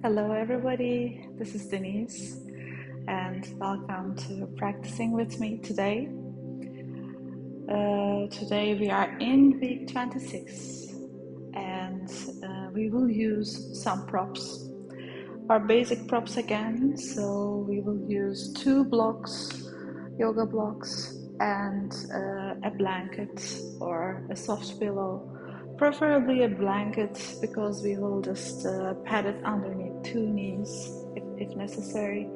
Hello everybody, this is Denise and welcome to Practicing with me today. Today we are in week 26 and we will use some props. Our basic props again, so we will use 2 blocks, yoga blocks, and a blanket or a soft pillow. Preferably a blanket because we will just pad it underneath 2 knees if necessary.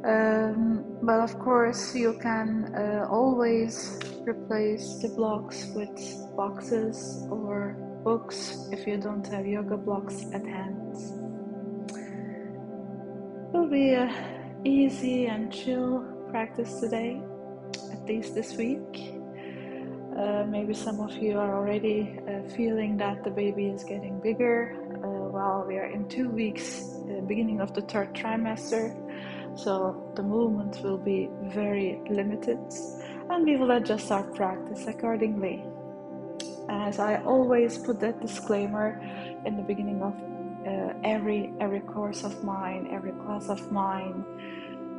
But of course you can always replace the blocks with boxes or books if you don't have yoga blocks at hand. It will be a easy and chill practice today, at least this week. Maybe some of you are already feeling that the baby is getting bigger. While we are in 2 weeks, beginning of the 3rd trimester, so the movement will be very limited and we will adjust our practice accordingly. As I always put that disclaimer in the beginning of every course of mine, every class of mine.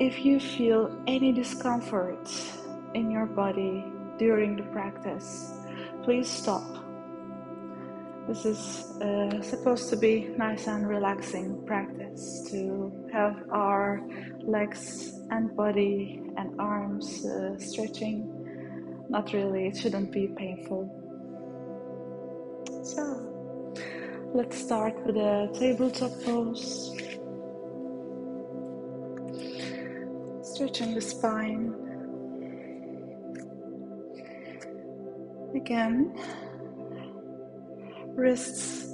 If you feel any discomfort in your body during the practice, please stop. This is supposed to be nice and relaxing practice to have our legs and body and arms stretching. Not really, it shouldn't be painful. So, let's start with a tabletop pose. Stretching the spine. Again, wrists,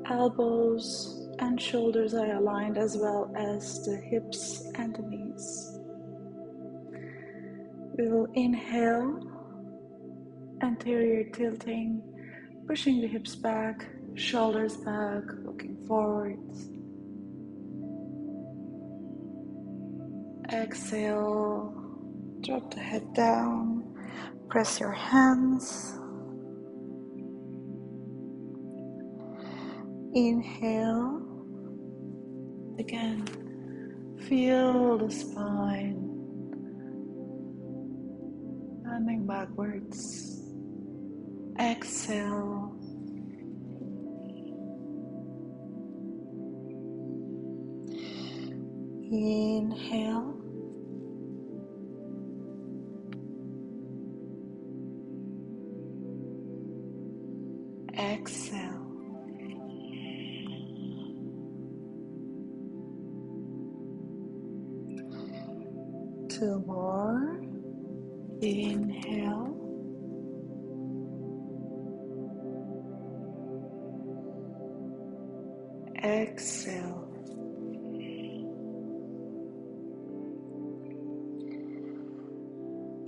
elbows and shoulders are aligned, as well as the hips and the knees. We will inhale, anterior tilting, pushing the hips back, shoulders back, looking forward. Exhale, drop the head down, press your hands. Inhale, again, feel the spine, bending backwards. Exhale. Inhale. Exhale. Two more. Inhale. Exhale.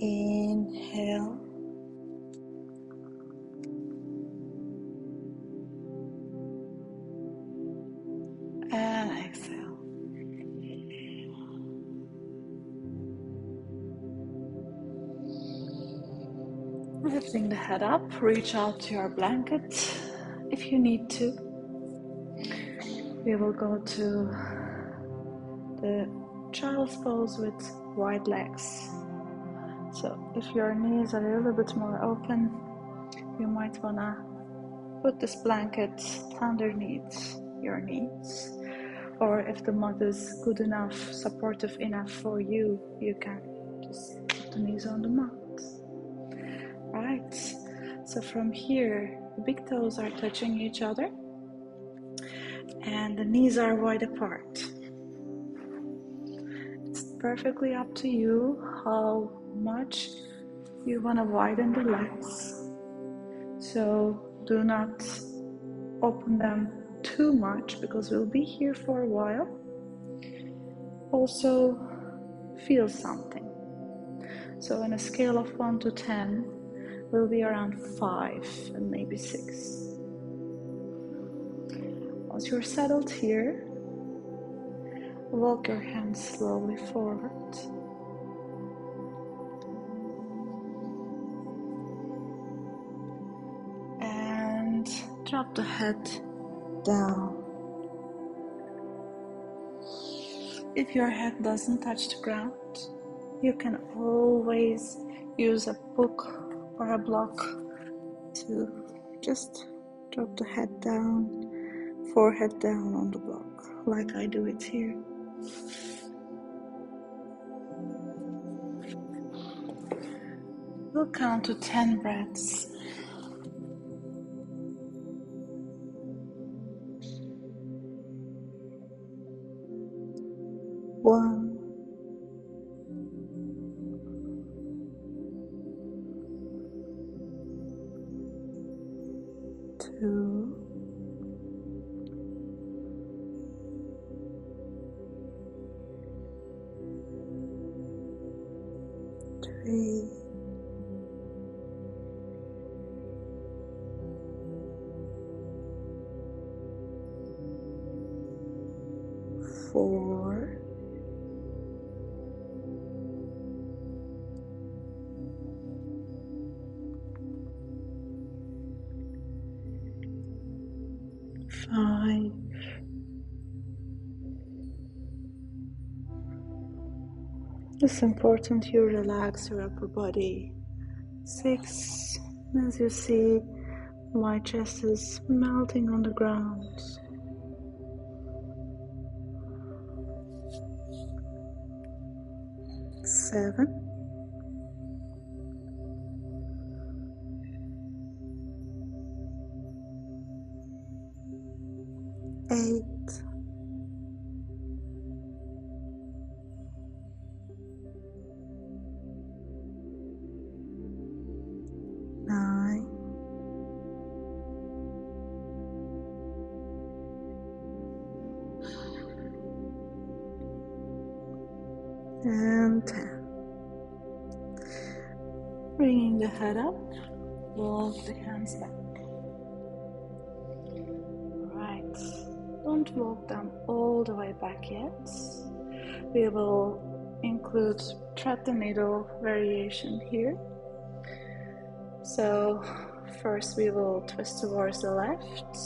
Inhale. And exhale. Lifting the head up, reach out to your blanket if you need to. We will go to the child's pose with wide legs. So if your knees are a little bit more open, you might want to put this blanket underneath your knees. Or if the mat is good enough, supportive enough for you, you can just put the knees on the mat. Right, so from here, the big toes are touching each other and the knees are wide apart. It's perfectly up to you how much you want to widen the legs. So do not open them too much because we'll be here for a while. Also feel something. So on a scale of 1 to 10, we'll be around 5 and maybe 6. Once you're settled here, walk your hands slowly forward. And drop the head down. If your head doesn't touch the ground, you can always use a book or a block to just drop the head down, forehead down on the block, like I do it here. We'll count to 10 breaths. 1, 2, 3, 4, 5, it's important you relax your upper body. 6, as you see, my chest is melting on the ground. 7, 8, 9, and 10. Bringing the head up, walk the hands back. Right, don't walk them all the way back yet. We will include thread the needle variation here. So first we will twist towards the left,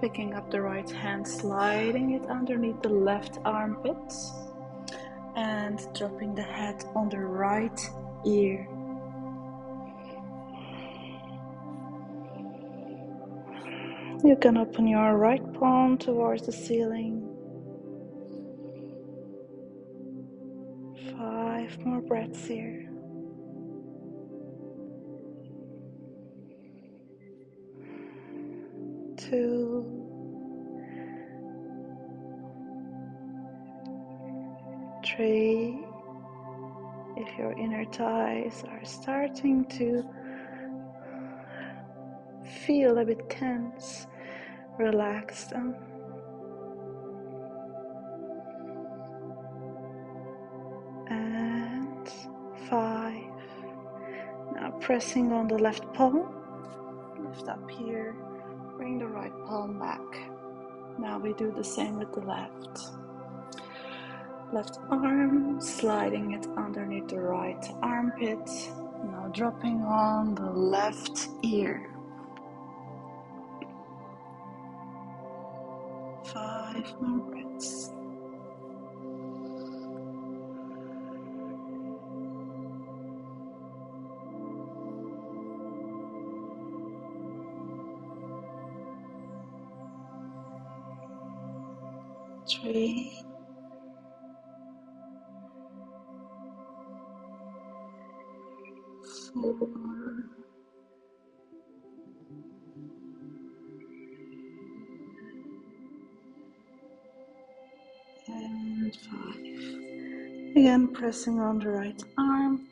picking up the right hand, sliding it underneath the left armpit, and dropping the head on the right ear. You can open your right palm towards the ceiling. 5 more breaths here. 2, 3. If your inner thighs are starting to feel a bit tense, relax them. And 5. Now pressing on the left palm, lift up here, bring the right palm back. Now we do the same with the left. Left arm, sliding it underneath the right armpit. Now dropping on the left ear. 5 more breaths. Three, 4, and 5. Again, pressing on the right arm,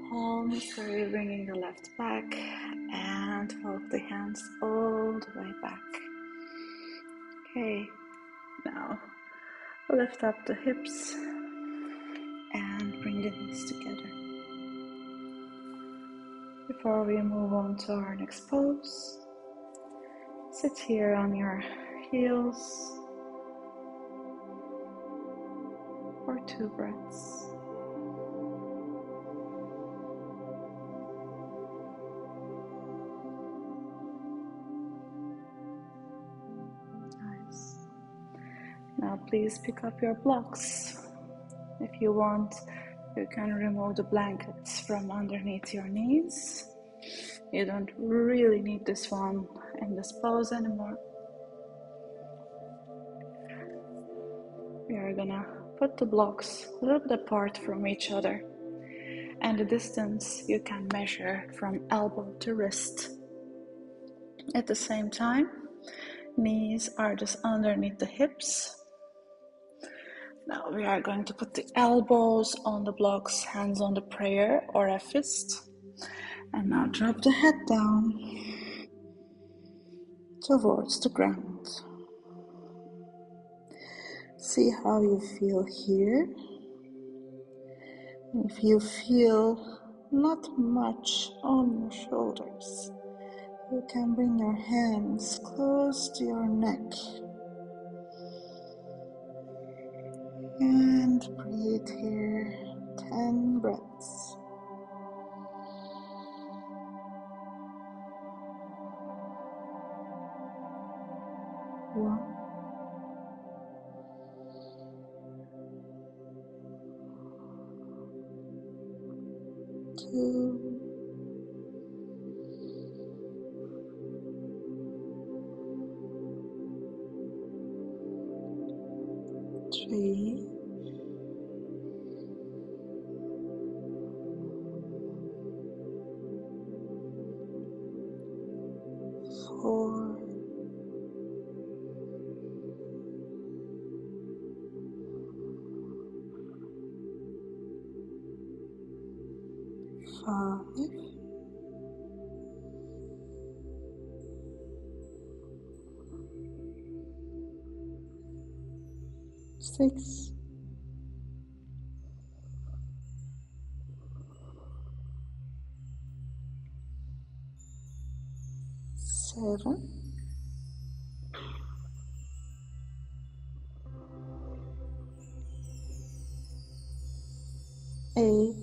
palm slowly bringing the left back, and walk the hands all the way back. Okay, now lift up the hips and bring the knees together. Before we move on to our next pose, sit here on your heels for 2 breaths. Nice. Now please pick up your blocks. If you want, you can remove the blankets from underneath your knees. You don't really need this one in this pose anymore. We are gonna put the blocks a little bit apart from each other, and the distance you can measure from elbow to wrist. At the same time, knees are just underneath the hips. Now we are going to put the elbows on the blocks, hands on the prayer or a fist. And now drop the head down towards the ground. See how you feel here. If you feel not much on your shoulders, you can bring your hands close to your neck. And breathe here 10 breaths. 1, 2, 3, 4, 5, 6, 7, 8,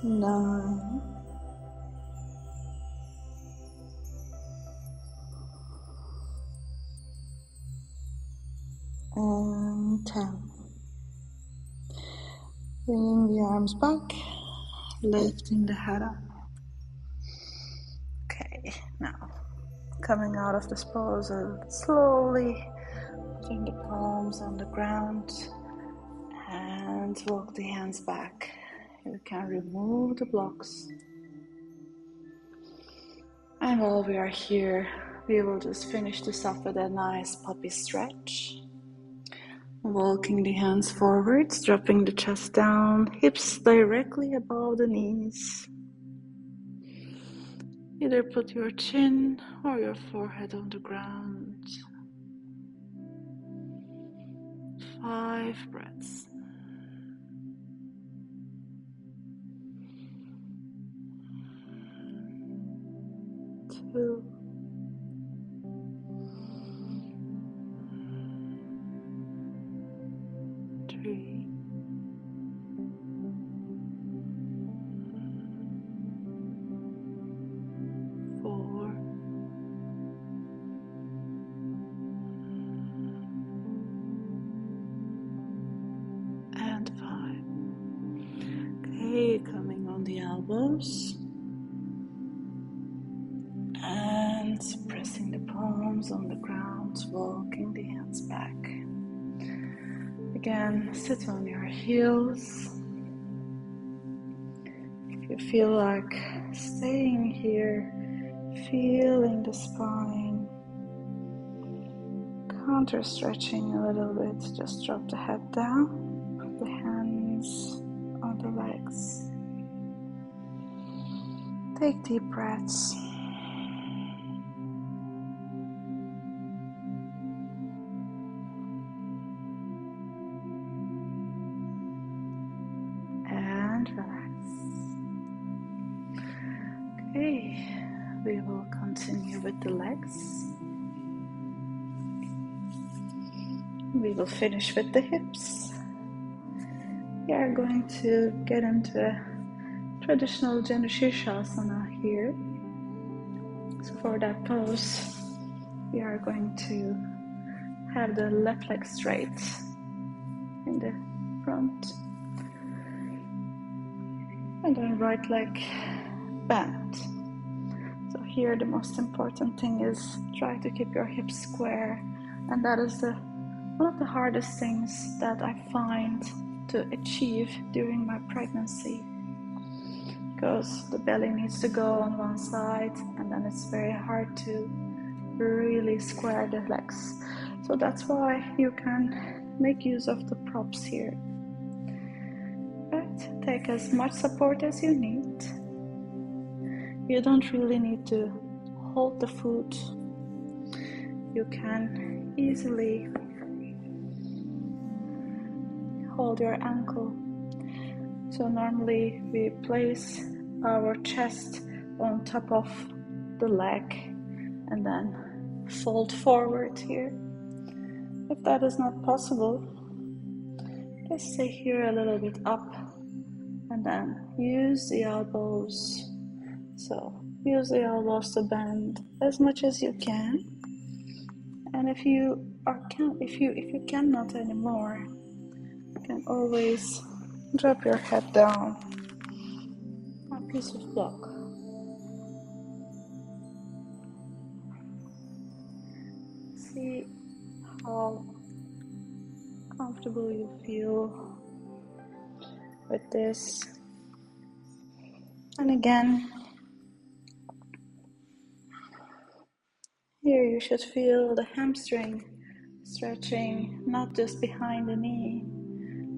9, and 10. Bringing the arms back, lifting the head up. Okay, now coming out of this pose, slowly putting the palms on the ground and walk the hands back. You can remove the blocks. And while we are here, we will just finish this off with a nice puppy stretch. Walking the hands forwards, dropping the chest down, hips directly above the knees. Either put your chin or your forehead on the ground. 5 breaths. 2, 3, 4, and 5. Okay, coming on the elbows and pressing the palms on the ground, walking the hands back. Again, sit on your heels. If you feel like staying here, feeling the spine, counter stretching a little bit, just drop the head down, put the hands on the legs. Take deep breaths. And relax. Okay, we will continue with the legs. We will finish with the hips. We are going to get into a traditional Janu Shirshasana here. for that pose, we are going to have the left leg straight in the front, and then right leg bent. So here the most important thing is try to keep your hips square, and that is one of the hardest things that I find to achieve during my pregnancy, because the belly needs to go on one side and then it's very hard to really square the legs. So that's why you can make use of the props here. But take as much support as you need. You don't really need to hold the foot. You can easily hold your ankle. So normally we place our chest on top of the leg and then fold forward here. If that is not possible, just stay here a little bit up and then use the elbows. So use the elbows to bend as much as you can. And if you cannot anymore, you can always drop your head down on a piece of block. See how comfortable you feel with this. And again, here you should feel the hamstring stretching, not just behind the knee,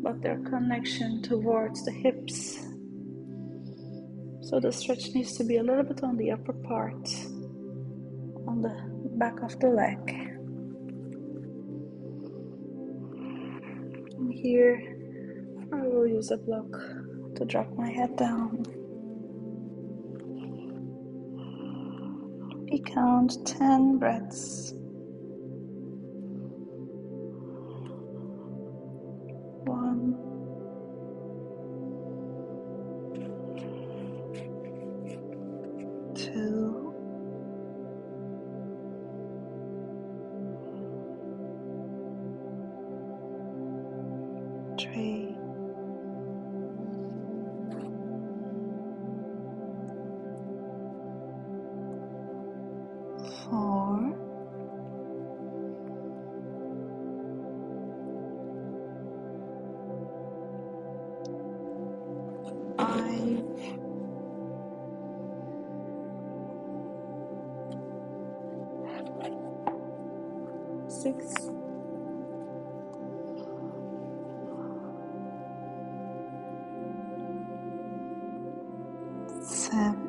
but their connection towards the hips. So the stretch needs to be a little bit on the upper part, on the back of the leg. And here I will use a block to drop my head down. We count 10 breaths. 1, 2, 3, 4, 5, 6, 7,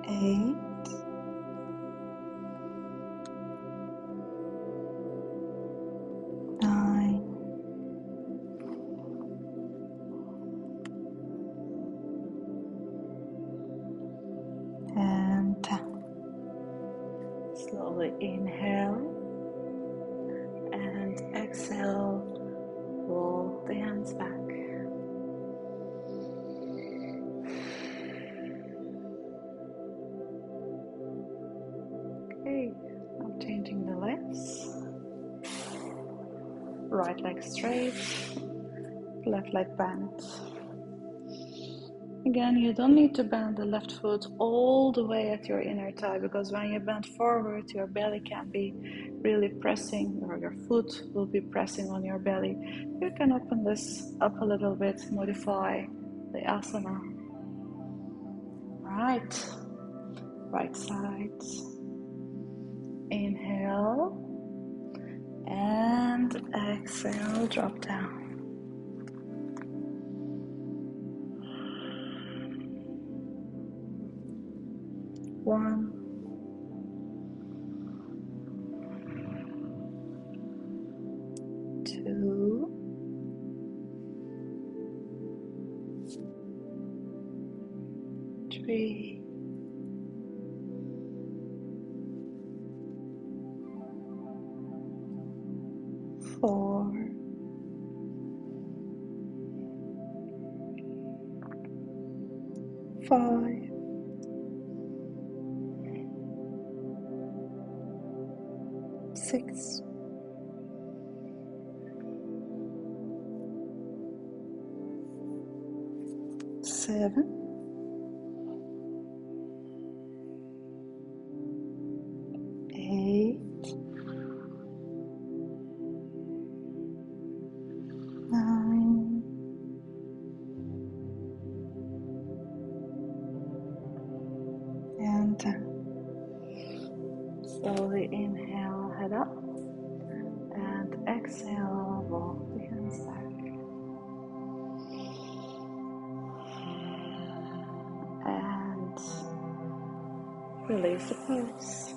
8, 9, and 10. Slowly inhale and exhale, roll the hands back. Okay, I'm changing the legs. Right leg straight, left leg bent. Again, you don't need to bend the left foot all the way at your inner thigh, because when you bend forward, your belly can be really pressing, or your foot will be pressing on your belly. You can open this up a little bit, modify the asana. Right side. Inhale and exhale, drop down. 1, 2, 3, 4, 5, 6, 7, 8, 9, and 10. Slowly inhale, head up, and exhale, walk the hands back. And release the pose.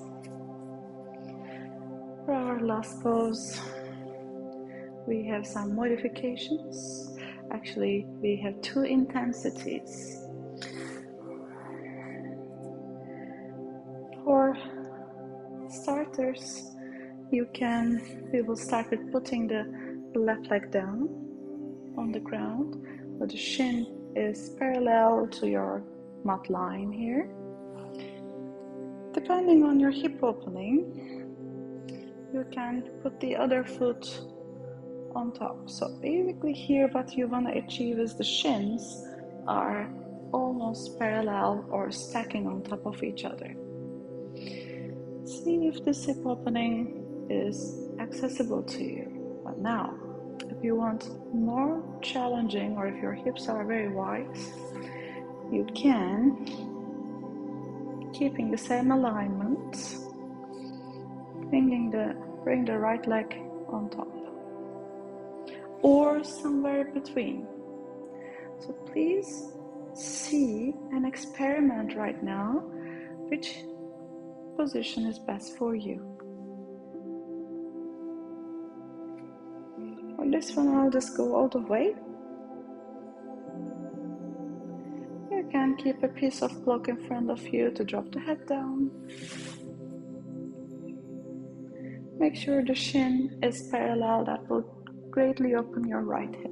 For our last pose, we have some modifications. Actually, we have 2 intensities. For starters, we will start with putting the left leg down on the ground, but the shin is parallel to your mat line here. Depending on your hip opening, you can put the other foot on top. So basically here what you want to achieve is the shins are almost parallel or stacking on top of each other. See if this hip opening is accessible to you. But now, if you want more challenging, or if your hips are very wide, you can, keeping the same alignment, bring the right leg on top, or somewhere between. So please see and experiment right now which position is best for you. On this one, I'll just go all the way. You can keep a piece of block in front of you to drop the head down. Make sure the shin is parallel. That will greatly open your right hip.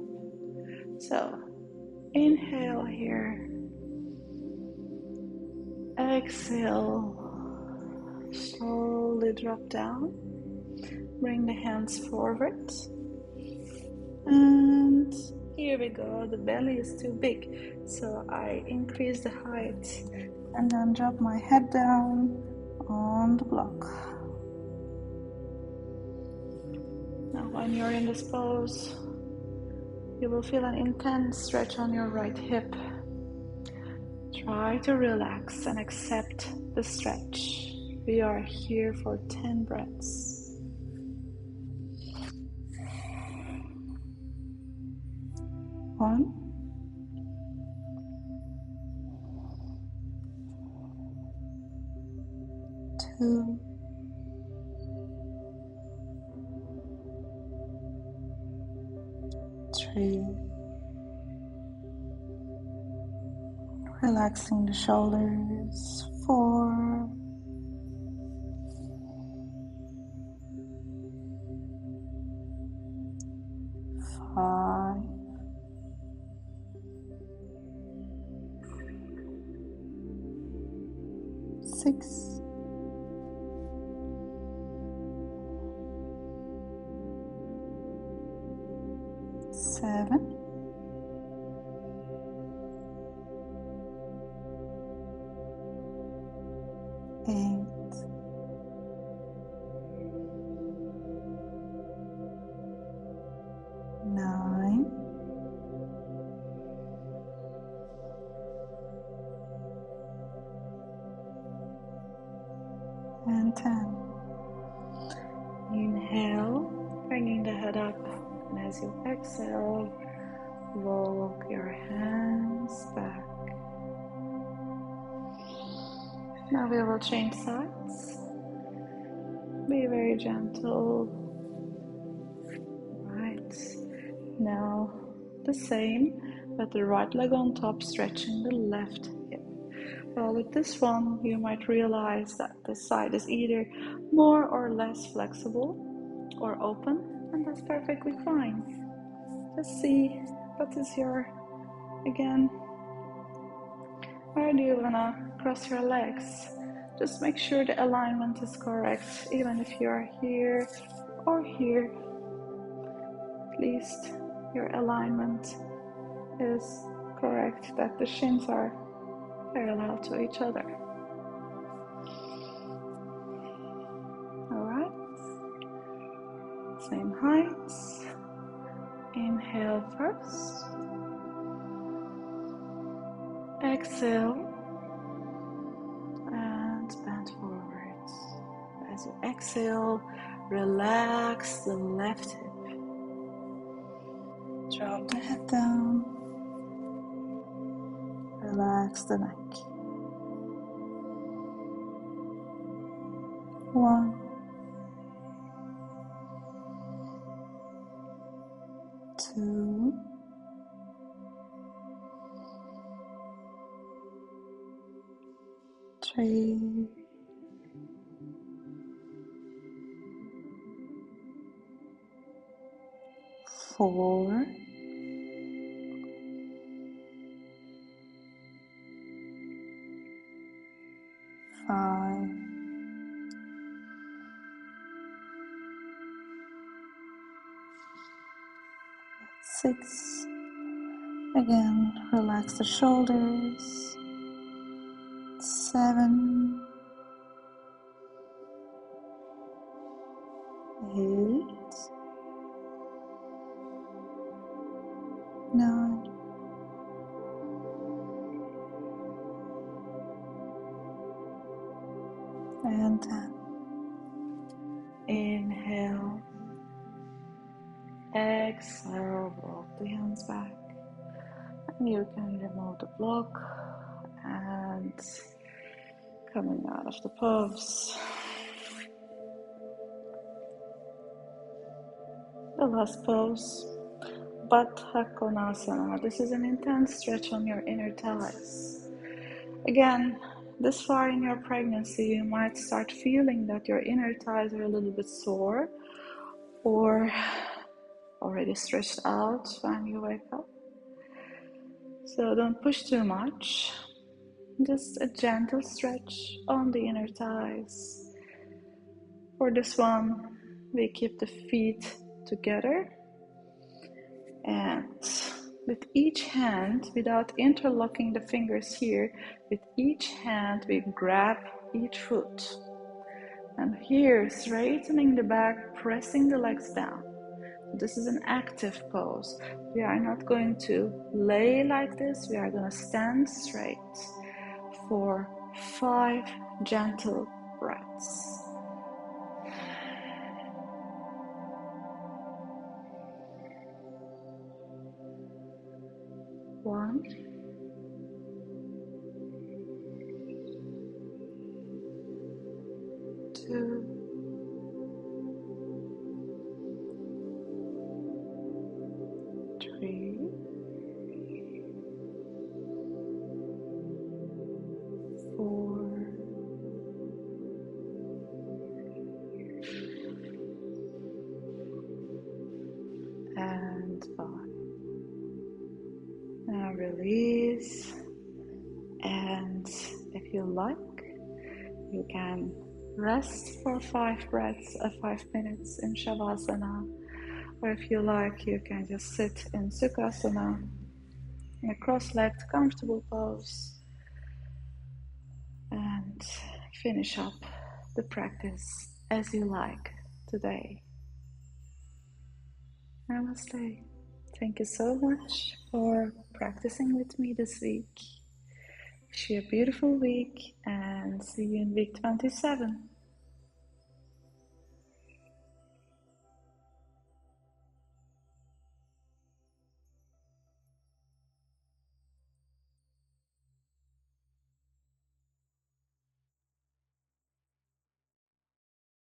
So, inhale here. Exhale. Slowly drop down. Bring the hands forward. And here we go. The belly is too big, so I increase the height and then drop my head down on the block. Now when you're in this pose, you will feel an intense stretch on your right hip. Try to relax and accept the stretch. We are here for 10 breaths. 1, 2, 3, relaxing the shoulders, 4, 5, 6, 7, 8, 9, and 10. Inhale, bringing the head up, and as you exhale, walk your hands back. Now we will change sides. Be very gentle. Right. Now the same, but the right leg on top, stretching the left hip. Well, with this one, you might realize that this side is either more or less flexible or open, and that's perfectly fine. Just see what is your, again, Or do you wanna cross your legs? Just make sure the alignment is correct, even if you are here or here. At least your alignment is correct, that the shins are parallel to each other. Alright, same height. Inhale first. Exhale and bend forward. As you exhale, relax the left hip. Drop the head down. Relax the neck. 1, 2, 3, 4, 5, 6. Again, relax the shoulders. 7, 8, 9, and 10. Inhale. Exhale, roll the hands back. And you can remove the block and coming out of the pose. The last pose, Baddha Konasana. This is an intense stretch on your inner thighs. Again, this far in your pregnancy, you might start feeling that your inner thighs are a little bit sore or already stretched out when you wake up. So don't push too much. Just a gentle stretch on the inner thighs. For this one, we keep the feet together, and with each hand, without interlocking the fingers here, with each hand we grab each foot. And here, straightening the back, pressing the legs down. This is an active pose. We are not going to lay like this, we are going to stand straight for 5 gentle breaths. One, 2, 3, 4, and 5. Now release, and if you like, you can rest for 5 breaths, 5 minutes in Shavasana, or if you like, you can just sit in Sukhasana in a cross-legged, comfortable pose, and finish up the practice as you like today. Namaste. Thank you so much for practicing with me this week. Wish you a beautiful week and see you in week 27.